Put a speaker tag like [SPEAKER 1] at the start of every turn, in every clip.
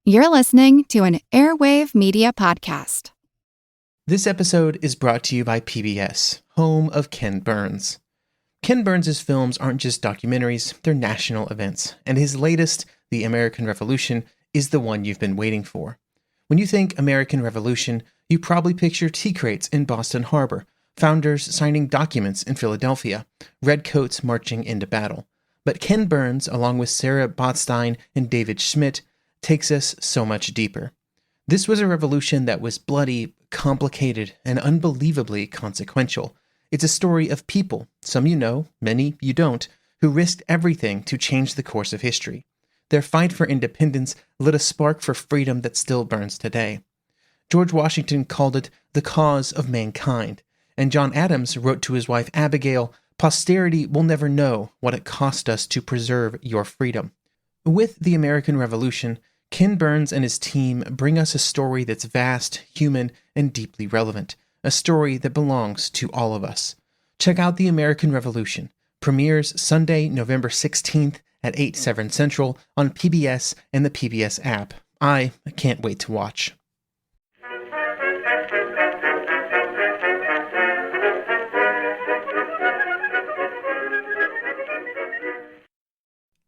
[SPEAKER 1] You're listening to an Airwave Media podcast.
[SPEAKER 2] This episode is brought to you by PBS, home of Ken Burns. Ken Burns' films aren't just documentaries, they're national events, and his latest, The American Revolution, is the one you've been waiting for. When you think American Revolution, you probably picture tea crates in Boston Harbor, founders signing documents in Philadelphia, redcoats marching into battle. But Ken Burns, along with Sarah Botstein and David Schmidt, takes us so much deeper. This was a revolution that was bloody, complicated, and unbelievably consequential. It's a story of people, some you know, many you don't, who risked everything to change the course of history. Their fight for independence lit a spark for freedom that still burns today. George Washington called it the cause of mankind, and John Adams wrote to his wife Abigail, "Posterity will never know what it cost us to preserve your freedom." With the American Revolution, Ken Burns and his team bring us a story that's vast, human, and deeply relevant. A story that belongs to all of us. Check out The American Revolution. Premieres Sunday, November 16th at 8/7 Central on PBS and the PBS app. I can't wait to watch.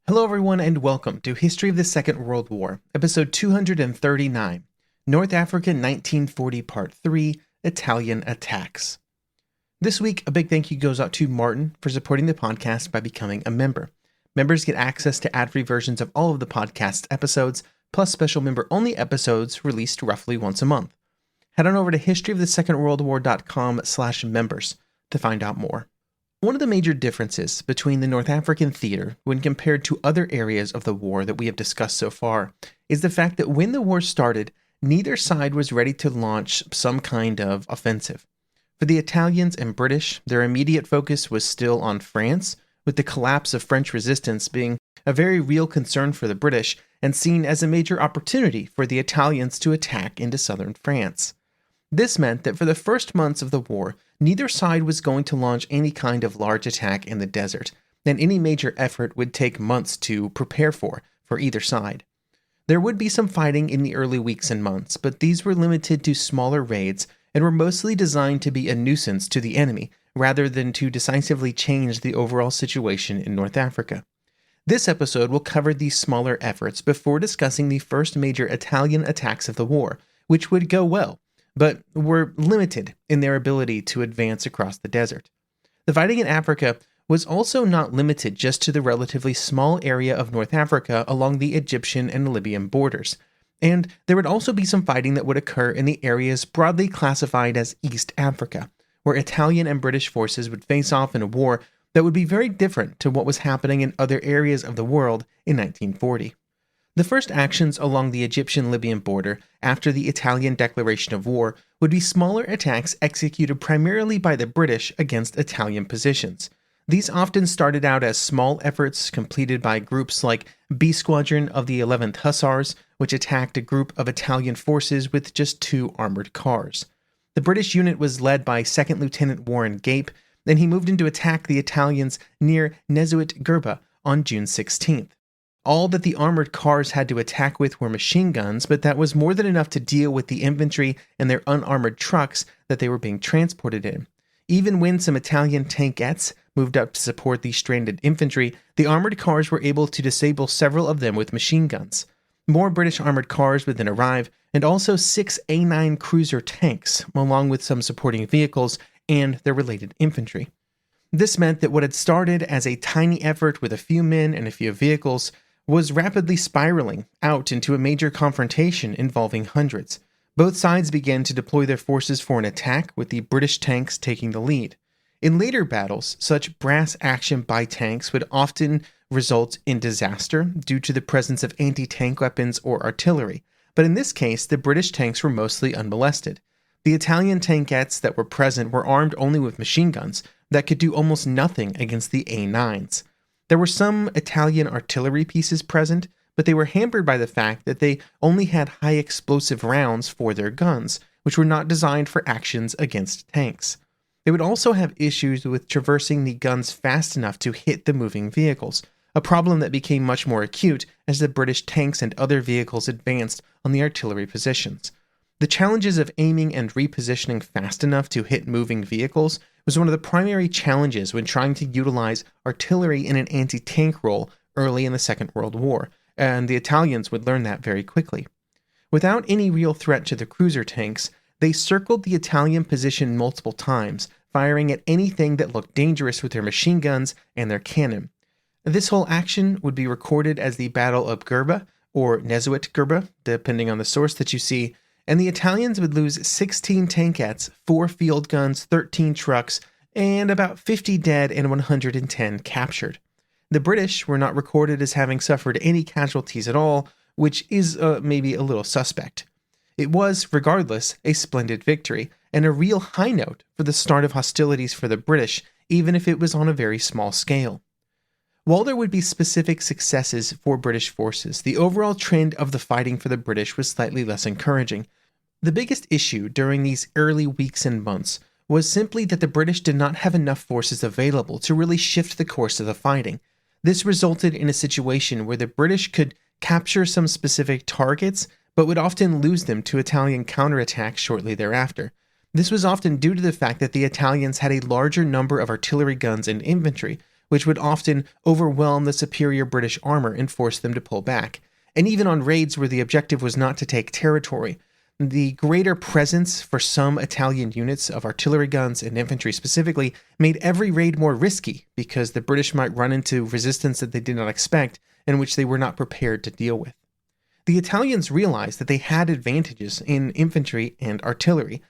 [SPEAKER 2] Hello everyone and welcome to History of the Second World War, episode 239, North Africa 1940 Part 3, Italian Attacks. This week, a big thank you goes out to Martin for supporting the podcast by becoming a member. Members get access to ad-free versions of all of the podcast episodes, plus special member-only episodes released roughly once a month. Head on over to historyofthesecondworldwar.com/members to find out more. One of the major differences between the North African theater when compared to other areas of the war that we have discussed so far is the fact that when the war started, neither side was ready to launch some kind of offensive. For the Italians and British, their immediate focus was still on France, with the collapse of French resistance being a very real concern for the British and seen as a major opportunity for the Italians to attack into southern France. This meant that for the first months of the war, neither side was going to launch any kind of large attack in the desert, and any major effort would take months to prepare for either side. There would be some fighting in the early weeks and months, but these were limited to smaller raids and were mostly designed to be a nuisance to the enemy, rather than to decisively change the overall situation in North Africa. This episode will cover these smaller efforts before discussing the first major Italian attacks of the war, which would go well, but were limited in their ability to advance across the desert. The fighting in Africa was also not limited just to the relatively small area of North Africa along the Egyptian and Libyan borders, and there would also be some fighting that would occur in the areas broadly classified as East Africa, where Italian and British forces would face off in a war that would be very different to what was happening in other areas of the world in 1940. The first actions along the Egyptian-Libyan border after the Italian declaration of war would be smaller attacks executed primarily by the British against Italian positions. These often started out as small efforts completed by groups like B Squadron of the 11th Hussars, which attacked a group of Italian forces with just 2 armored cars. The British unit was led by 2nd Lieutenant Warren Gape, and he moved in to attack the Italians near Nezuit Gerba on June 16th. All that the armored cars had to attack with were machine guns, but that was more than enough to deal with the infantry and their unarmored trucks that they were being transported in. Even when some Italian tankettes moved up to support the stranded infantry, the armored cars were able to disable several of them with machine guns. More British armored cars would then arrive, and also 6 A9 cruiser tanks, along with some supporting vehicles and their related infantry. This meant that what had started as a tiny effort with a few men and a few vehicles was rapidly spiraling out into a major confrontation involving hundreds. Both sides began to deploy their forces for an attack, with the British tanks taking the lead. In later battles, such brass action by tanks would often result in disaster due to the presence of anti-tank weapons or artillery, but in this case, the British tanks were mostly unmolested. The Italian tankettes that were present were armed only with machine guns that could do almost nothing against the A9s. There were some Italian artillery pieces present, but they were hampered by the fact that they only had high explosive rounds for their guns, which were not designed for actions against tanks. They would also have issues with traversing the guns fast enough to hit the moving vehicles. a problem that became much more acute as the British tanks and other vehicles advanced on the artillery positions. The challenges of aiming and repositioning fast enough to hit moving vehicles was one of the primary challenges when trying to utilize artillery in an anti-tank role early in the Second World War, and the Italians would learn that very quickly. Without any real threat to the cruiser tanks, they circled the Italian position multiple times, firing at anything that looked dangerous with their machine guns and their cannon. This whole action would be recorded as the Battle of Gerba, or Nesuit Gerba, depending on the source that you see, and the Italians would lose 16 tankettes, 4 field guns, 13 trucks, and about 50 dead and 110 captured. The British were not recorded as having suffered any casualties at all, which is maybe a little suspect. It was, regardless, a splendid victory, and a real high note for the start of hostilities for the British, even if it was on a very small scale. While there would be specific successes for British forces, the overall trend of the fighting for the British was slightly less encouraging. The biggest issue during these early weeks and months was simply that the British did not have enough forces available to really shift the course of the fighting. This resulted in a situation where the British could capture some specific targets, but would often lose them to Italian counterattacks shortly thereafter. This was often due to the fact that the Italians had a larger number of artillery guns and infantry, which would often overwhelm the superior British armor and force them to pull back. And even on raids where the objective was not to take territory, the greater presence for some Italian units of artillery guns and infantry specifically made every raid more risky because the British might run into resistance that they did not expect and which they were not prepared to deal with. The Italians realized that they had advantages in infantry and artillery,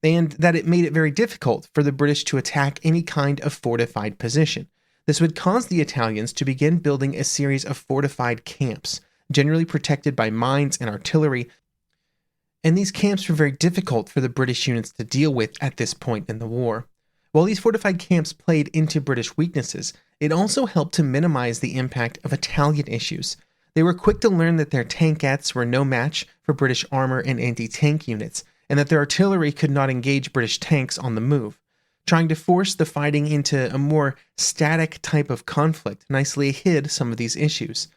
[SPEAKER 2] and that it made it very difficult for the British to attack any kind of fortified position. This would cause the Italians to begin building a series of fortified camps, generally protected by mines and artillery, and these camps were very difficult for the British units to deal with at this point in the war. While these fortified camps played into British weaknesses, it also helped to minimize the impact of Italian issues. They were quick to learn that their tankettes were no match for British armor and anti-tank units, and that their artillery could not engage British tanks on the move. Trying to force the fighting into a more static type of conflict nicely hid some of these issues.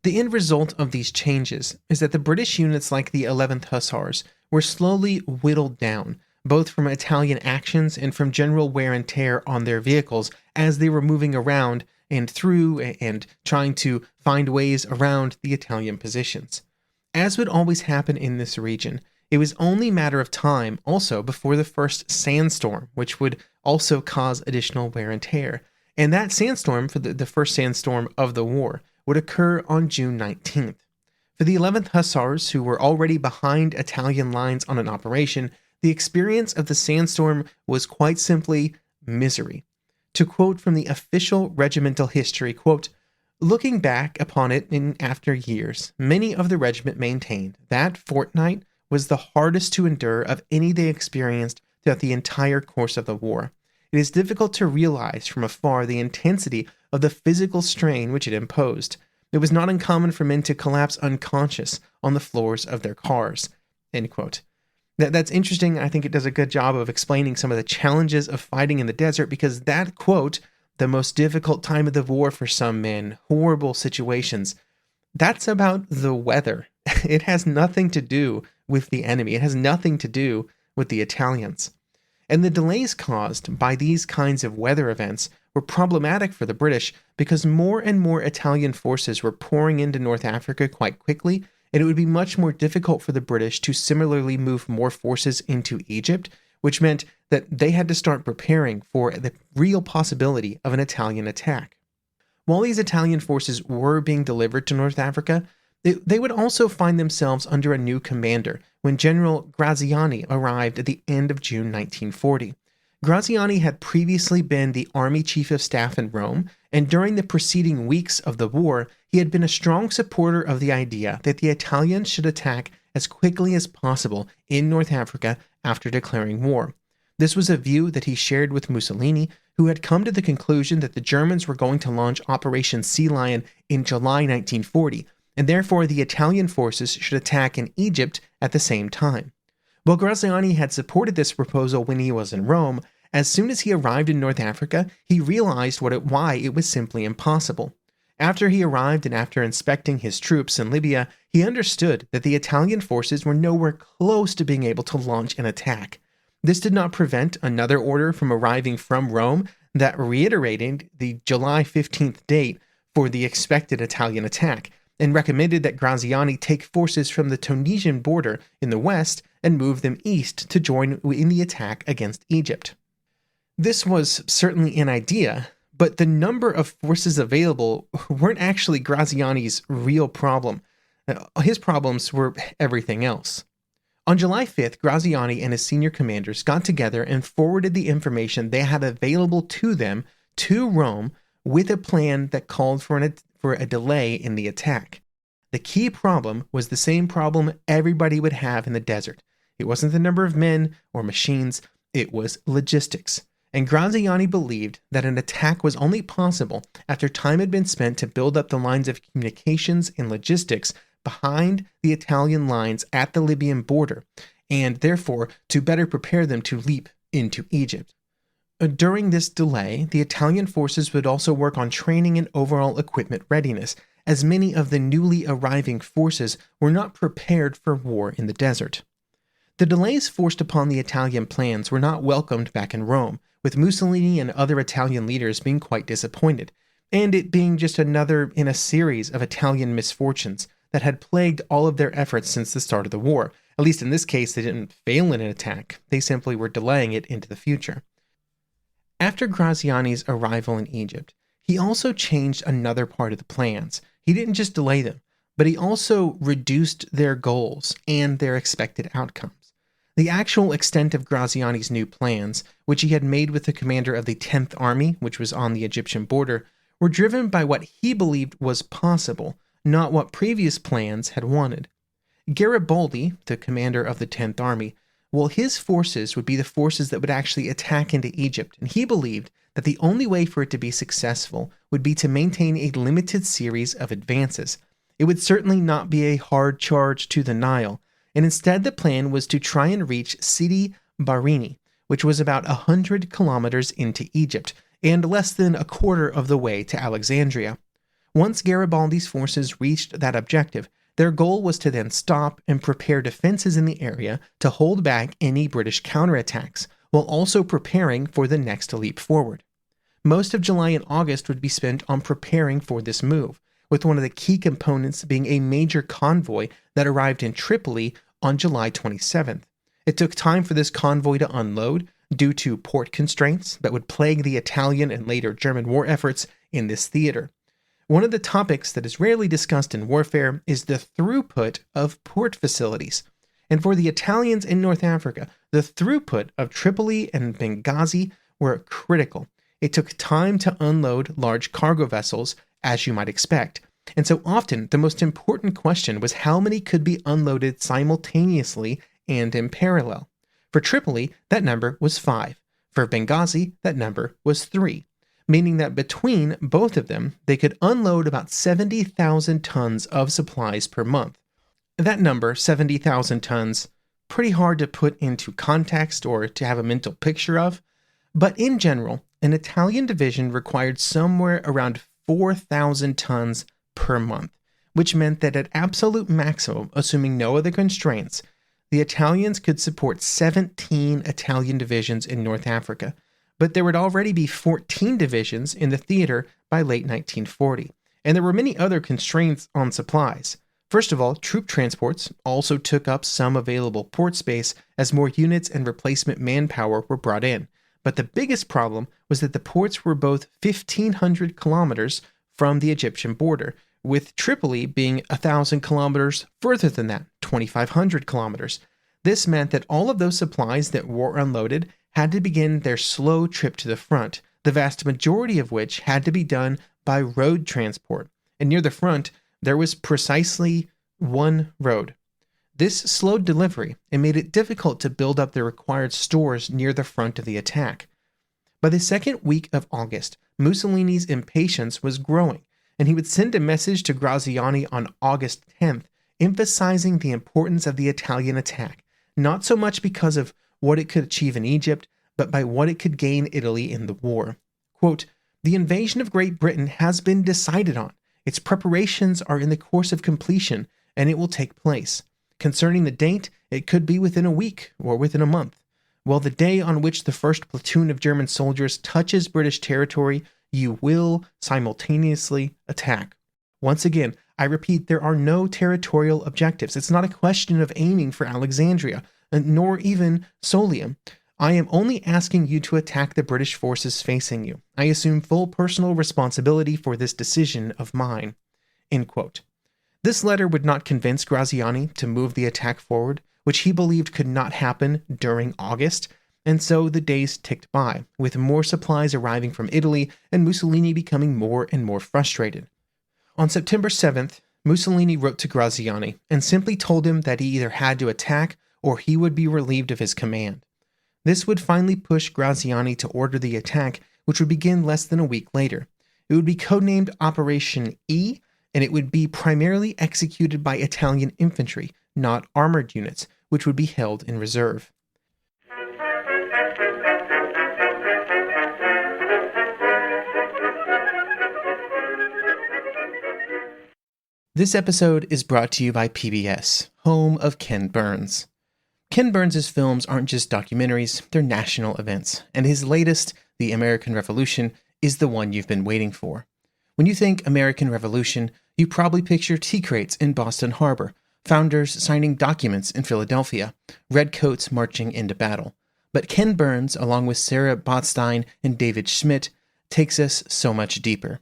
[SPEAKER 2] The end result of these changes is that the British units like the 11th Hussars were slowly whittled down, both from Italian actions and from general wear and tear on their vehicles as they were moving around and through and trying to find ways around the Italian positions. As would always happen in this region, it was only a matter of time also before the first sandstorm, which would also cause additional wear and tear. And that sandstorm, for the first sandstorm of the war, would occur on June 19th. For the 11th Hussars, who were already behind Italian lines on an operation, the experience of the sandstorm was quite simply misery. To quote from the official regimental history, quote, "Looking back upon it in after years, many of the regiment maintained that fortnight was the hardest to endure of any they experienced throughout the entire course of the war. It is difficult to realize from afar the intensity of the physical strain which it imposed. It was not uncommon for men to collapse unconscious on the floors of their cars." End quote. That's interesting. I think it does a good job of explaining some of the challenges of fighting in the desert, because that quote, "the most difficult time of the war for some men, horrible situations," that's about the weather. It has nothing to do with the enemy. It has nothing to do with the Italians. And the delays caused by these kinds of weather events were problematic for the British because more and more Italian forces were pouring into North Africa quite quickly, and it would be much more difficult for the British to similarly move more forces into Egypt, which meant that they had to start preparing for the real possibility of an Italian attack. While these Italian forces were being delivered to North Africa, they would also find themselves under a new commander when General Graziani arrived at the end of June 1940. Graziani had previously been the Army Chief of Staff in Rome, and during the preceding weeks of the war, he had been a strong supporter of the idea that the Italians should attack as quickly as possible in North Africa after declaring war. This was a view that he shared with Mussolini, who had come to the conclusion that the Germans were going to launch Operation Sea Lion in July 1940, and therefore the Italian forces should attack in Egypt at the same time. While Graziani had supported this proposal when he was in Rome, as soon as he arrived in North Africa, he realized why it was simply impossible. After he arrived and after inspecting his troops in Libya, he understood that the Italian forces were nowhere close to being able to launch an attack. This did not prevent another order from arriving from Rome that reiterated the July 15th date for the expected Italian attack, and recommended that Graziani take forces from the Tunisian border in the west and move them east to join in the attack against Egypt. This was certainly an idea, but the number of forces available weren't actually Graziani's real problem. His problems were everything else. On July 5th, Graziani and his senior commanders got together and forwarded the information they had available to them to Rome with a plan that called for a delay in the attack. The key problem was the same problem everybody would have in the desert. It wasn't the number of men or machines, it was logistics. And Graziani believed that an attack was only possible after time had been spent to build up the lines of communications and logistics behind the Italian lines at the Libyan border, and therefore to better prepare them to leap into Egypt. During this delay, the Italian forces would also work on training and overall equipment readiness, as many of the newly arriving forces were not prepared for war in the desert. The delays forced upon the Italian plans were not welcomed back in Rome, with Mussolini and other Italian leaders being quite disappointed, and it being just another in a series of Italian misfortunes that had plagued all of their efforts since the start of the war. At least in this case, they didn't fail in an attack, they simply were delaying it into the future. After Graziani's arrival in Egypt, he also changed another part of the plans. He didn't just delay them, but he also reduced their goals and their expected outcomes. The actual extent of Graziani's new plans, which he had made with the commander of the 10th Army, which was on the Egyptian border, were driven by what he believed was possible, not what previous plans had wanted. Garibaldi, the commander of the 10th Army, well, his forces would be the forces that would actually attack into Egypt, and he believed that the only way for it to be successful would be to maintain a limited series of advances. It would certainly not be a hard charge to the Nile, and instead the plan was to try and reach Sidi Barini, which was about 100 kilometers into Egypt, and less than a quarter of the way to Alexandria. Once Garibaldi's forces reached that objective, their goal was to then stop and prepare defenses in the area to hold back any British counterattacks, while also preparing for the next leap forward. Most of July and August would be spent on preparing for this move, with one of the key components being a major convoy that arrived in Tripoli on July 27th. It took time for this convoy to unload due to port constraints that would plague the Italian and later German war efforts in this theater. One of the topics that is rarely discussed in warfare is the throughput of port facilities. And for the Italians in North Africa, the throughput of Tripoli and Benghazi were critical. It took time to unload large cargo vessels, as you might expect. And so often, the most important question was how many could be unloaded simultaneously and in parallel. For Tripoli, that number was 5. For Benghazi, that number was 3. Meaning that between both of them, they could unload about 70,000 tons of supplies per month. That number, 70,000 tons, pretty hard to put into context or to have a mental picture of, but in general, an Italian division required somewhere around 4,000 tons per month, which meant that at absolute maximum, assuming no other constraints, the Italians could support 17 Italian divisions in North Africa, but there would already be 14 divisions in the theater by late 1940, and there were many other constraints on supplies. First of all, troop transports also took up some available port space as more units and replacement manpower were brought in, but the biggest problem was that the ports were both 1,500 kilometers from the Egyptian border, with Tripoli being 1,000 kilometers further than that, 2,500 kilometers. This meant that all of those supplies that were unloaded had to begin their slow trip to the front, the vast majority of which had to be done by road transport. And near the front, there was precisely one road. This slowed delivery and made it difficult to build up the required stores near the front of the attack. By the second week of August, Mussolini's impatience was growing, and he would send a message to Graziani on August 10th, emphasizing the importance of the Italian attack, not so much because of what it could achieve in Egypt, but by what it could gain Italy in the war. Quote, "The invasion of Great Britain has been decided on, Its preparations are in the course of completion, and it will take place. Concerning the date, it could be within a week or within a month. Well, the day on which the first platoon of German soldiers touches British territory, you will simultaneously attack. Once again, I repeat, there are no territorial objectives. It's not a question of aiming for Alexandria, nor even Solium. I am only asking you to attack the British forces facing you. I assume full personal responsibility for this decision of mine." End quote. This letter would not convince Graziani to move the attack forward, which he believed could not happen during August, and so the days ticked by, with more supplies arriving from Italy and Mussolini becoming more and more frustrated. On September 7th, Mussolini wrote to Graziani and simply told him that he either had to attack or he would be relieved of his command. This would finally push Graziani to order the attack, which would begin less than a week later. It would be codenamed Operation E, and it would be primarily executed by Italian infantry, not armored units, which would be held in reserve. This episode is brought to you by PBS, home of Ken Burns. Ken Burns' films aren't just documentaries, they're national events, and his latest, The American Revolution, is the one you've been waiting for. When you think American Revolution, you probably picture tea crates in Boston Harbor, founders signing documents in Philadelphia, redcoats marching into battle. But Ken Burns, along with Sarah Botstein and David Schmidt, takes us so much deeper.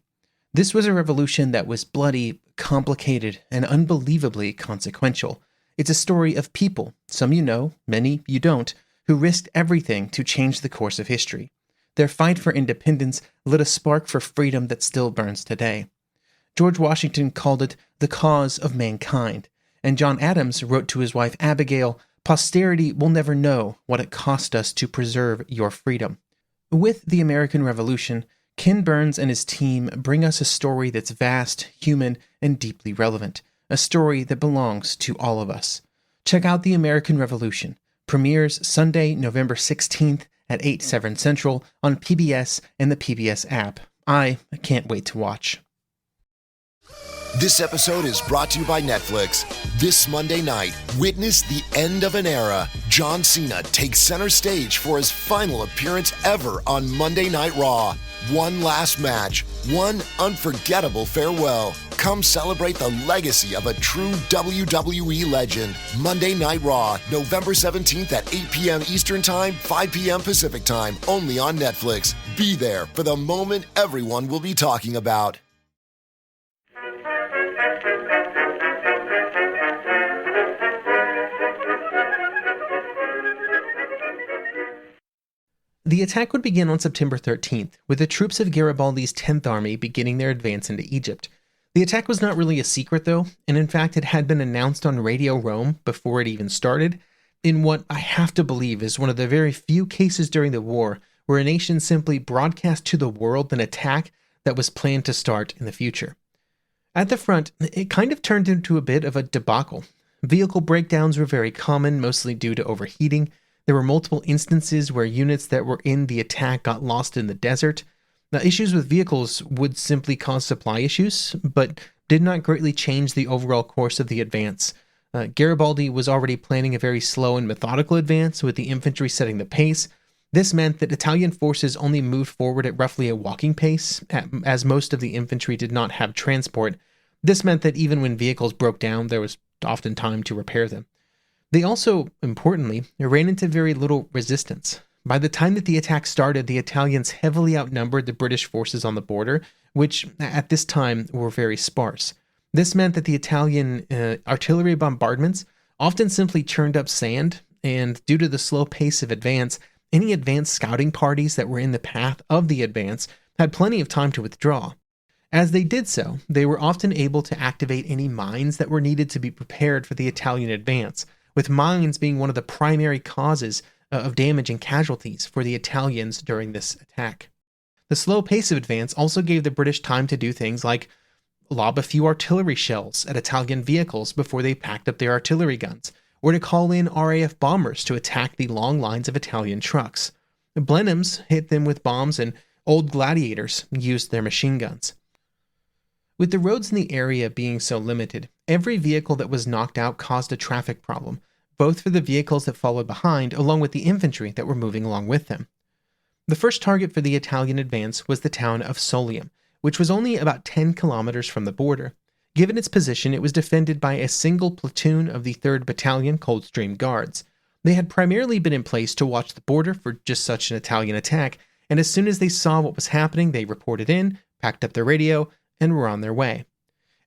[SPEAKER 2] This was a revolution that was bloody, complicated, and unbelievably consequential. It's a story of people, some you know, many you don't, who risked everything to change the course of history. Their fight for independence lit a spark for freedom that still burns today. George Washington called it the cause of mankind, and John Adams wrote to his wife Abigail, "Posterity will never know what it cost us to preserve your freedom." With the American Revolution, Ken Burns and his team bring us a story that's vast, human, and deeply relevant. A story that belongs to all of us. Check out The American Revolution. Premieres Sunday, November 16th at 8, 7 Central on PBS and the PBS app. I can't wait to watch.
[SPEAKER 3] This episode is brought to you by Netflix. This Monday night, witness the end of an era. John Cena takes center stage for his final appearance ever on Monday Night Raw. One last match, one unforgettable farewell. Come celebrate the legacy of a true WWE legend. Monday Night Raw, November 17th at 8 p.m. Eastern Time, 5 p.m. Pacific Time, only on Netflix. Be there for the moment everyone will be talking about.
[SPEAKER 2] The attack would begin on September 13th, with the troops of Garibaldi's 10th Army beginning their advance into Egypt. The attack was not really a secret, though, and in fact it had been announced on Radio Rome before it even started, in what I have to believe is one of the very few cases during the war where a nation simply broadcast to the world an attack that was planned to start in the future. At the front, it kind of turned into a bit of a debacle. Vehicle breakdowns were very common, mostly due to overheating. There were multiple instances where units that were in the attack got lost in the desert. Now, issues with vehicles would simply cause supply issues, but did not greatly change the overall course of the advance. Garibaldi was already planning a very slow and methodical advance, with the infantry setting the pace. This meant that Italian forces only moved forward at roughly a walking pace, as most of the infantry did not have transport. This meant that even when vehicles broke down, there was often time to repair them. They also, importantly, ran into very little resistance. By the time that the attack started, the Italians heavily outnumbered the British forces on the border, which at this time were very sparse. This meant that the Italian artillery bombardments often simply churned up sand, and due to the slow pace of advance, any advanced scouting parties that were in the path of the advance had plenty of time to withdraw. As they did so, they were often able to activate any mines that were needed to be prepared for the Italian advance, with mines being one of the primary causes of damage and casualties for the Italians during this attack. The slow pace of advance also gave the British time to do things like lob a few artillery shells at Italian vehicles before they packed up their artillery guns, or to call in RAF bombers to attack the long lines of Italian trucks. The Blenheims hit them with bombs, and old Gladiators used their machine guns. With the roads in the area being so limited, every vehicle that was knocked out caused a traffic problem, both for the vehicles that followed behind along with the infantry that were moving along with them. The first target for the Italian advance was the town of Solium, which was only about 10 kilometers from the border. Given its position, it was defended by a single platoon of the 3rd Battalion Coldstream Guards. They had primarily been in place to watch the border for just such an Italian attack, and as soon as they saw what was happening, they reported in, packed up their radio, and were on their way.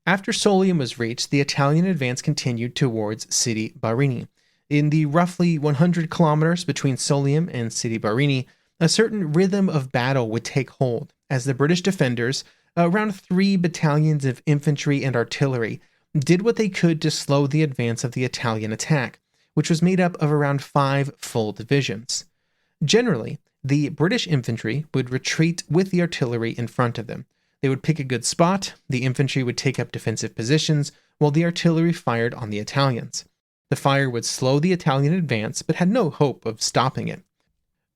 [SPEAKER 2] After Solium was reached, the Italian advance continued towards Sidi Barini. In the roughly 100 kilometers between Solium and Sidi Barini, a certain rhythm of battle would take hold, as the British defenders, around 3 battalions of infantry and artillery, did what they could to slow the advance of the Italian attack, which was made up of around 5 full divisions. Generally, the British infantry would retreat with the artillery in front of them. They would pick a good spot, the infantry would take up defensive positions, while the artillery fired on the Italians. The fire would slow the Italian advance, but had no hope of stopping it.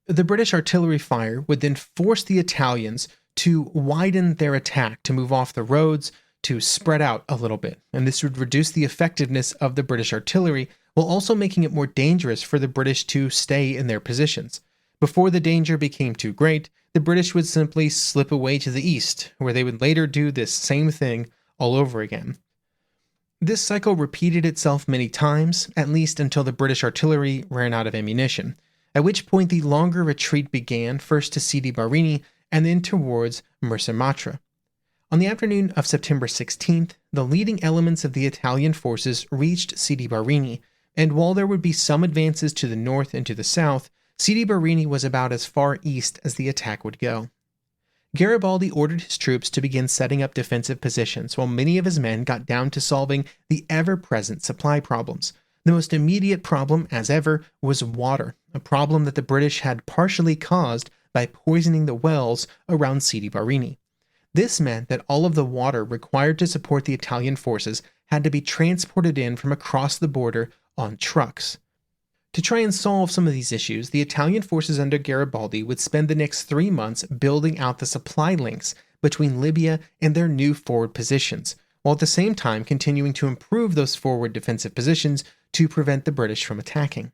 [SPEAKER 2] The British artillery fire would then force the Italians to widen their attack, to move off the roads, to spread out a little bit, and this would reduce the effectiveness of the British artillery, while also making it more dangerous for the British to stay in their positions. Before the danger became too great, the British would simply slip away to the east, where they would later do this same thing all over again. This cycle repeated itself many times, at least until the British artillery ran out of ammunition, at which point the longer retreat began, first to Sidi Barini and then towards Mursa. On the afternoon of September 16th, the leading elements of the Italian forces reached Sidi Barini, and while there would be some advances to the north and to the south, Sidi Barini was about as far east as the attack would go. Garibaldi ordered his troops to begin setting up defensive positions, while many of his men got down to solving the ever-present supply problems. The most immediate problem, as ever, was water, a problem that the British had partially caused by poisoning the wells around Sidi Barini. This meant that all of the water required to support the Italian forces had to be transported in from across the border on trucks. To try and solve some of these issues, the Italian forces under Garibaldi would spend the next 3 months building out the supply links between Libya and their new forward positions, while at the same time continuing to improve those forward defensive positions to prevent the British from attacking.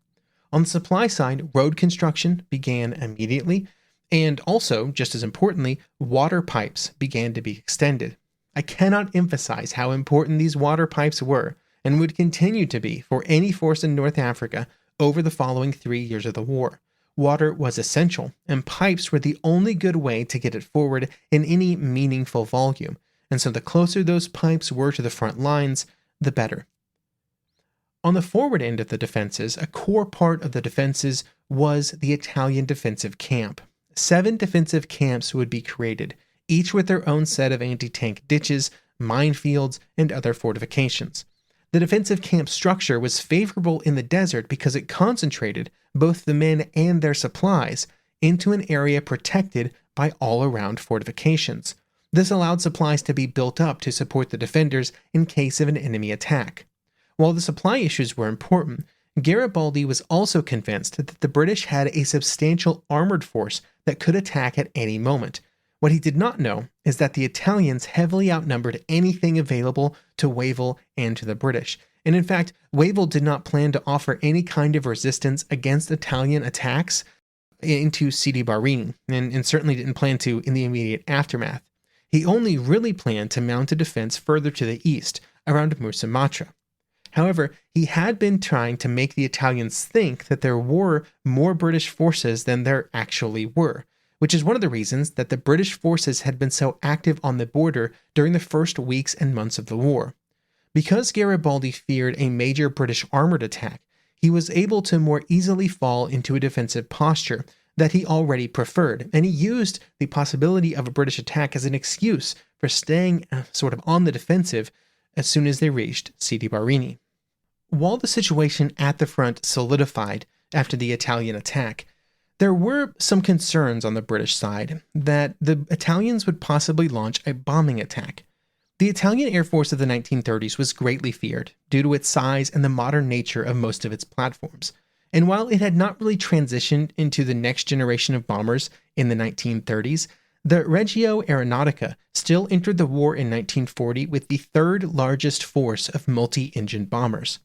[SPEAKER 2] On the supply side, road construction began immediately, and also, just as importantly, water pipes began to be extended. I cannot emphasize how important these water pipes were, and would continue to be for any force in North Africa over the following 3 years of the war. Water was essential, and pipes were the only good way to get it forward in any meaningful volume, and so the closer those pipes were to the front lines, the better. On the forward end of the defenses, a core part of the defenses was the Italian defensive camp. 7 defensive camps would be created, each with their own set of anti-tank ditches, minefields, and other fortifications. The defensive camp structure was favorable in the desert because it concentrated both the men and their supplies into an area protected by all-around fortifications. This allowed supplies to be built up to support the defenders in case of an enemy attack. While the supply issues were important, Garibaldi was also convinced that the British had a substantial armored force that could attack at any moment. What he did not know is that the Italians heavily outnumbered anything available to Wavell and to the British. And in fact, Wavell did not plan to offer any kind of resistance against Italian attacks into Sidi Barini, and certainly didn't plan to in the immediate aftermath. He only really planned to mount a defense further to the east, around Mursa. However, he had been trying to make the Italians think that there were more British forces than there actually were, which is one of the reasons that the British forces had been so active on the border during the first weeks and months of the war. Because Garibaldi feared a major British armored attack, he was able to more easily fall into a defensive posture that he already preferred, and he used the possibility of a British attack as an excuse for staying sort of on the defensive as soon as they reached Sidi Barini. While the situation at the front solidified after the Italian attack, there were some concerns on the British side that the Italians would possibly launch a bombing attack. The Italian Air Force of the 1930s was greatly feared due to its size and the modern nature of most of its platforms. And while it had not really transitioned into the next generation of bombers in the 1930s, The Regio Aeronautica still entered the war in 1940 with the third largest force of multi-engine bombers.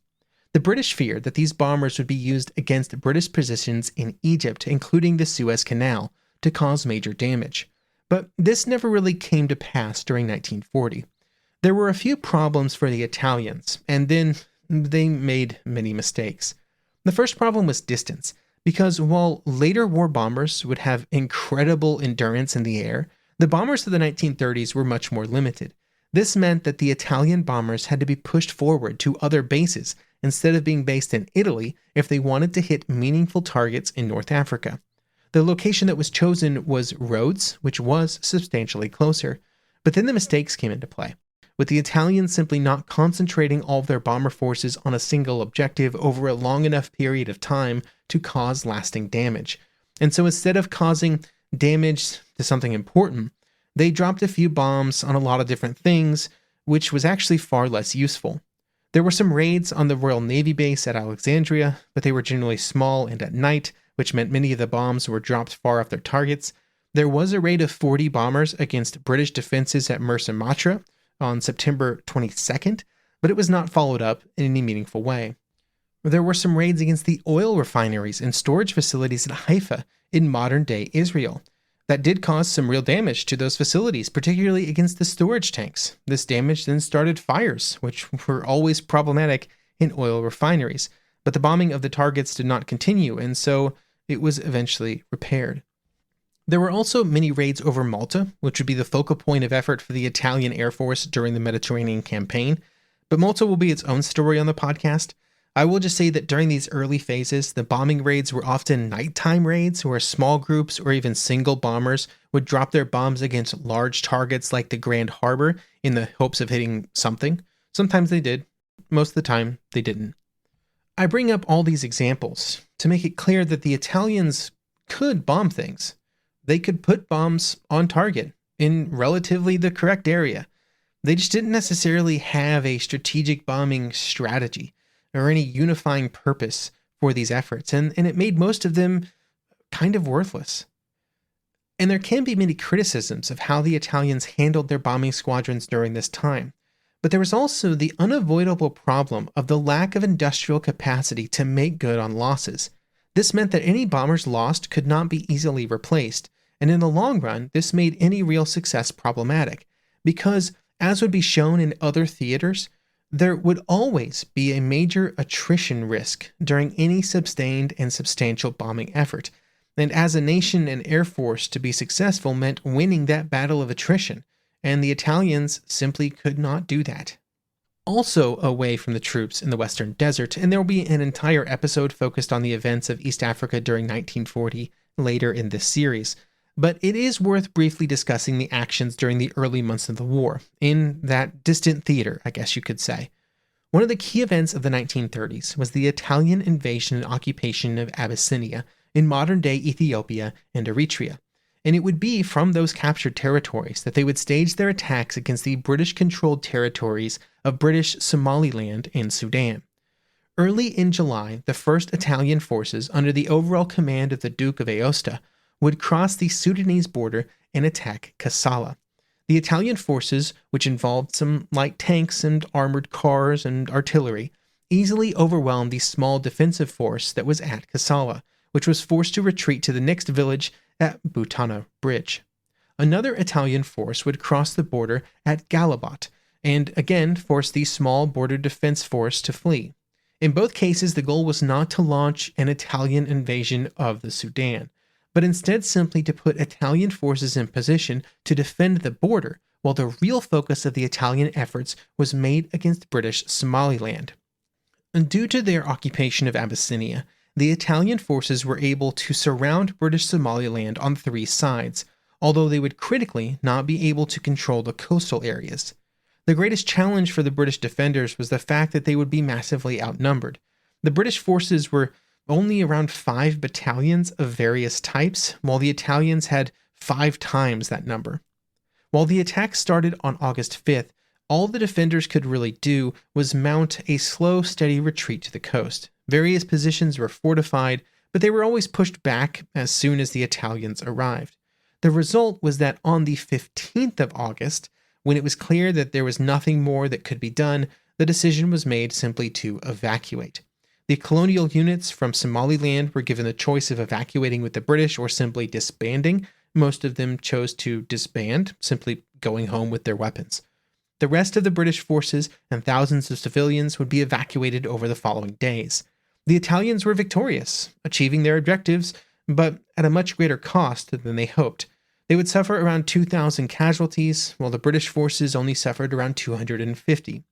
[SPEAKER 2] The British feared that these bombers would be used against British positions in Egypt, including the Suez Canal, to cause major damage. But this never really came to pass during 1940. There were a few problems for the Italians, and then they made many mistakes. The first problem was distance, because while later war bombers would have incredible endurance in the air, the bombers of the 1930s were much more limited. This meant that the Italian bombers had to be pushed forward to other bases instead of being based in Italy if they wanted to hit meaningful targets in North Africa. The location that was chosen was Rhodes, which was substantially closer, but then the mistakes came into play, with the Italians simply not concentrating all of their bomber forces on a single objective over a long enough period of time to cause lasting damage. And so instead of causing damage to something important, they dropped a few bombs on a lot of different things, which was actually far less useful. There were some raids on the Royal Navy base at Alexandria, but they were generally small and at night, which meant many of the bombs were dropped far off their targets. There was a raid of 40 bombers against British defenses at Mersa Matruh on September 22nd, but it was not followed up in any meaningful way. There were some raids against the oil refineries and storage facilities at Haifa in modern-day Israel. That did cause some real damage to those facilities, particularly against the storage tanks. This damage then started fires, which were always problematic in oil refineries. But the bombing of the targets did not continue, and so it was eventually repaired. There were also many raids over Malta, which would be the focal point of effort for the Italian Air Force during the Mediterranean campaign. But Malta will be its own story on the podcast. I will just say that during these early phases, the bombing raids were often nighttime raids where small groups or even single bombers would drop their bombs against large targets like the Grand Harbor in the hopes of hitting something. Sometimes they did. Most of the time, they didn't. I bring up all these examples to make it clear that the Italians could bomb things. They could put bombs on target in relatively the correct area. They just didn't necessarily have a strategic bombing strategy or any unifying purpose for these efforts, and it made most of them kind of worthless. And there can be many criticisms of how the Italians handled their bombing squadrons during this time, but there was also the unavoidable problem of the lack of industrial capacity to make good on losses. This meant that any bombers lost could not be easily replaced, and in the long run, this made any real success problematic, because, as would be shown in other theaters, there would always be a major attrition risk during any sustained and substantial bombing effort, and as a nation and air force to be successful meant winning that battle of attrition, and the Italians simply could not do that. Also away from the troops in the Western Desert, and there will be an entire episode focused on the events of East Africa during 1940 later in this series, but it is worth briefly discussing the actions during the early months of the war, in that distant theater, I guess you could say. One of the key events of the 1930s was the Italian invasion and occupation of Abyssinia in modern-day Ethiopia and Eritrea, and it would be from those captured territories that they would stage their attacks against the British-controlled territories of British Somaliland and Sudan. Early in July, the first Italian forces under the overall command of the Duke of Aosta would cross the Sudanese border and attack Kassala. The Italian forces, which involved some light tanks and armored cars and artillery, easily overwhelmed the small defensive force that was at Kassala, which was forced to retreat to the next village at Butana Bridge. Another Italian force would cross the border at Galabat, and again force the small border defense force to flee. In both cases, the goal was not to launch an Italian invasion of the Sudan, but instead simply to put Italian forces in position to defend the border, while the real focus of the Italian efforts was made against British Somaliland. And due to their occupation of Abyssinia, the Italian forces were able to surround British Somaliland on three sides, although they would critically not be able to control the coastal areas. The greatest challenge for the British defenders was the fact that they would be massively outnumbered. The British forces were only around 5 battalions of various types, while the Italians had 5 times that number. While the attack started on August 5th, all the defenders could really do was mount a slow, steady retreat to the coast. Various positions were fortified, but they were always pushed back as soon as the Italians arrived. The result was that on the 15th of August, when it was clear that there was nothing more that could be done, the decision was made simply to evacuate. The colonial units from Somaliland were given the choice of evacuating with the British or simply disbanding. Most of them chose to disband, simply going home with their weapons. The rest of the British forces and thousands of civilians would be evacuated over the following days. The Italians were victorious, achieving their objectives, but at a much greater cost than they hoped. They would suffer around 2,000 casualties, while the British forces only suffered around 250.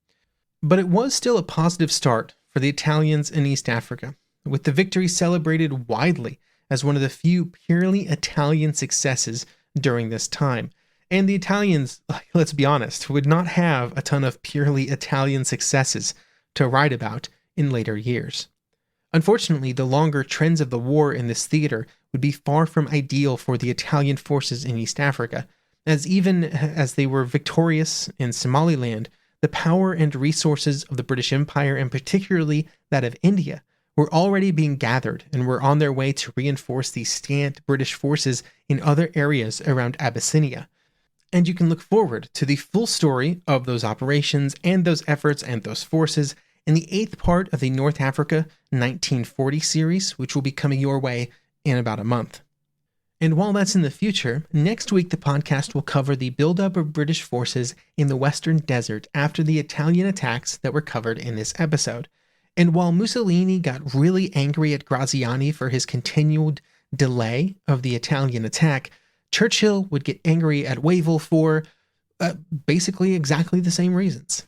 [SPEAKER 2] But it was still a positive start for the Italians in East Africa, with the victory celebrated widely as one of the few purely Italian successes during this time. And the Italians, let's be honest, would not have a ton of purely Italian successes to write about in later years. Unfortunately, the longer trends of the war in this theater would be far from ideal for the Italian forces in East Africa, as even as they were victorious in Somaliland, the power and resources of the British Empire, and particularly that of India, were already being gathered and were on their way to reinforce the scant British forces in other areas around Abyssinia. And you can look forward to the full story of those operations and those efforts and those forces in the 8th part of the North Africa 1940 series, which will be coming your way in about a month. And while that's in the future, next week the podcast will cover the buildup of British forces in the Western Desert after the Italian attacks that were covered in this episode. And while Mussolini got really angry at Graziani for his continued delay of the Italian attack, Churchill would get angry at Wavell for basically exactly the same reasons.